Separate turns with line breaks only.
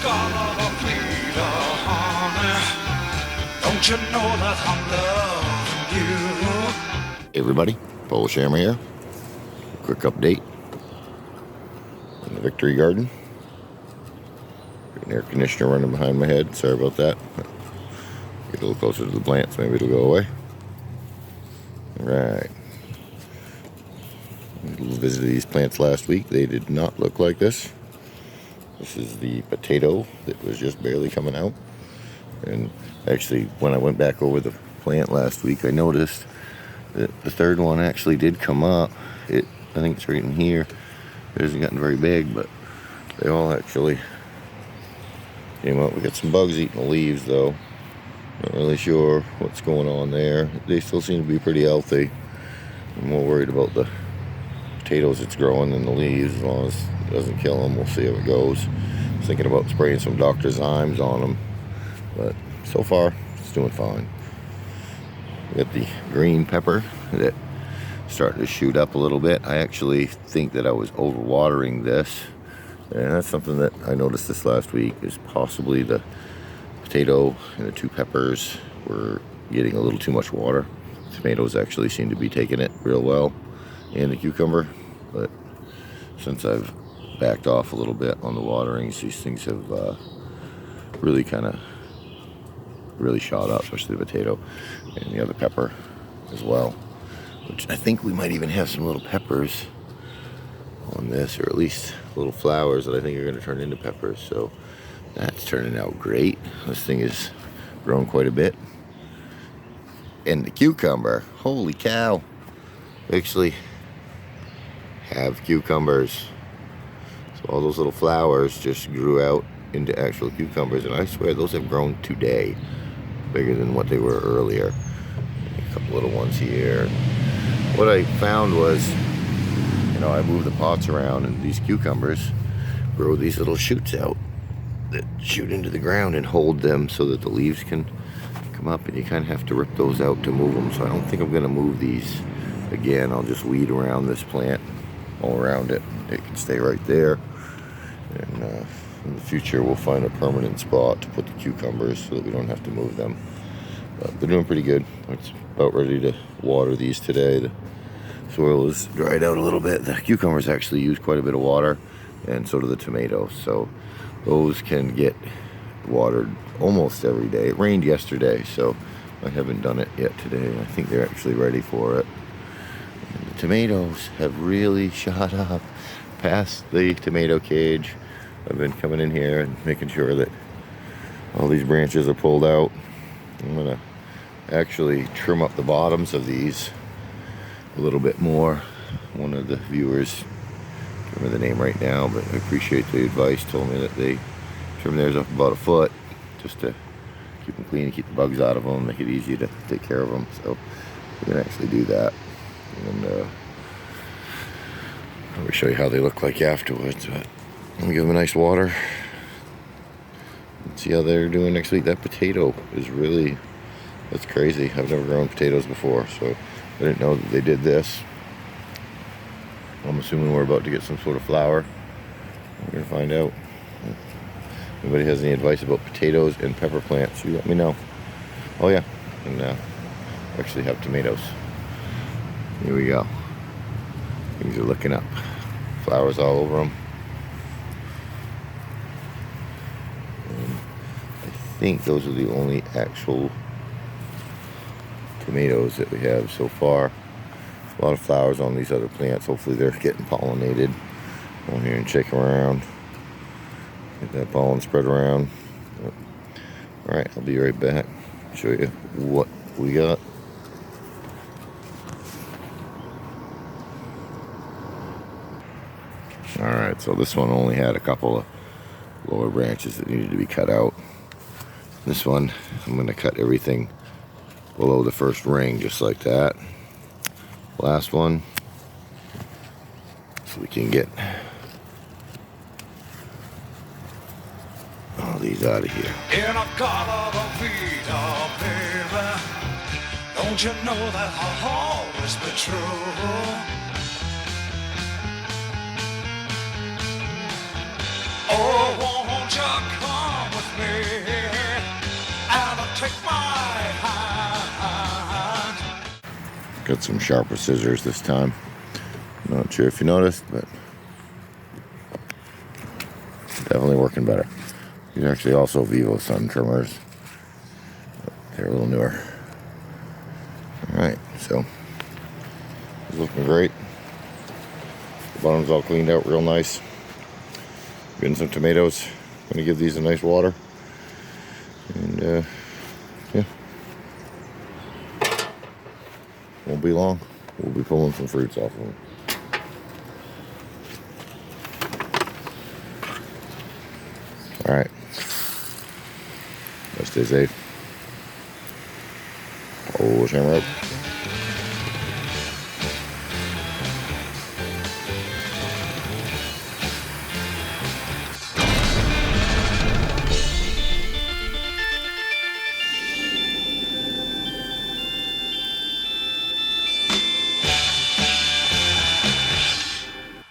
In-A-Gadda-Da-Vida, honey. Don't you know that I'm loving you?
Hey everybody, Paul Shammer here. Quick update in the Victory Garden. Got an air conditioner running behind my head. Sorry about that. Get a little closer to the plants, maybe it'll go away. Alright. Visited these plants last week. They did not look like this. This is the potato that was just barely coming out. And actually, when I went back over the plant last week, I noticed that the third one actually did come up. I think it's right in here. It hasn't gotten very big, but they all actually came up. We got some bugs eating the leaves, though. Not really sure what's going on there. They still seem to be pretty healthy. I'm more worried about the potatoes that's growing than the leaves. As long as it doesn't kill them, we'll see how it goes. I was thinking about spraying some Dr. Zymes on them, but so far it's doing fine. We got the green pepper that starting to shoot up a little bit. I actually think that I was overwatering this, and that's something that I noticed this last week, is possibly the potato and the two peppers were getting a little too much water. The tomatoes actually seem to be taking it real well, and the cucumber, but since I've backed off a little bit on the waterings, these things have really shot up, especially the potato and the other pepper as well, which I think we might even have some little peppers on this, or at least little flowers that I think are going to turn into peppers. So that's turning out great. This thing has grown quite a bit. And the cucumber, holy cow, we actually have cucumbers. So all those little flowers just grew out into actual cucumbers, and I swear those have grown today, bigger than what they were earlier. A couple little ones here. What I found was, I moved the pots around, and these cucumbers grow these little shoots out that shoot into the ground and hold them so that the leaves can come up, and you kind of have to rip those out to move them. So I don't think I'm going to move these again. I'll just weed around this plant all around it. It can stay right there, and in the future we'll find a permanent spot to put the cucumbers so that we don't have to move them. But they're doing pretty good. It's about ready to water these today. The soil is dried out a little bit. The cucumbers actually use quite a bit of water, and so do the tomatoes. So those can get watered almost every day. It rained yesterday, so I haven't done it yet today. I think they're actually ready for it. And the tomatoes have really shot up past the tomato cage. I've been coming in here and making sure that all these branches are pulled out. I'm gonna actually trim up the bottoms of these a little bit more. One of the viewers, I can't remember the name right now, but I appreciate the advice, told me that they trim theirs up about a foot just to keep them clean and keep the bugs out of them, make it easy to take care of them. So we can actually do that, and I'll show you how they look like afterwards. But I'm gonna give them a nice water and see how they're doing next week. That potato is really, that's crazy. I've never grown potatoes before, so I didn't know that they did this. I'm assuming we're about to get some sort of flower. We're gonna find out. If anybody has any advice about potatoes and pepper plants, you let me know. Oh yeah, and actually have tomatoes. Here we go. Things are looking up. Flowers all over them. And I think those are the only actual tomatoes that we have so far. A lot of flowers on these other plants. Hopefully they're getting pollinated. Go in here and shake them around. Get that pollen spread around. Yep. Alright, I'll be right back. Show you what we got. Alright, so this one only had a couple of lower branches that needed to be cut out. This one, I'm going to cut everything below the first ring, just like that. Last one, so we can get all these out of here.
In-A-Gadda-Da-Vida, baby. Don't you know that I'll always be true? Oh, won't you come?
got some sharper scissors this time. Not sure if you noticed, but definitely working better. These are actually also vivosun trimmers. They're a little newer. Alright, so it's looking great. The bottom's all cleaned out real nice. Getting some tomatoes. Gonna give these a nice water. And yeah. Won't be long. We'll be pulling some fruits off of them. Alright. Stay safe. Oh, camera up.